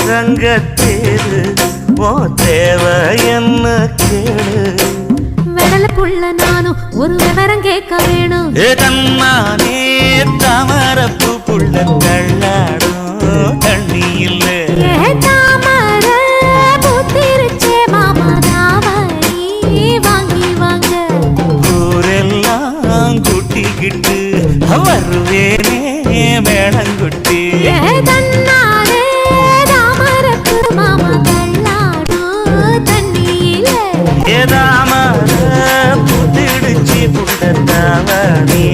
தங்கத்தேரு ஓ தேவை என்ன கேளு வெடல புள்ள நானும் ஒரு விவரம் கேட்க வேணும் தன்னானே தாமரப்பு புள்ள தள்ளாடும் தண்ணி இல்ல தாமர பூத்திருச்சே மாமா தாவணி வாங்கி வாங்க ஊரெல்லாம் கூட்டிக்கிட்டு வருவேனே மேளங்குட்டி தன்னாலே தாமரப்பு மாமா தள்ளாடும் தண்ணியில தாமர புத்திடுச்சி புள்ள தாவணி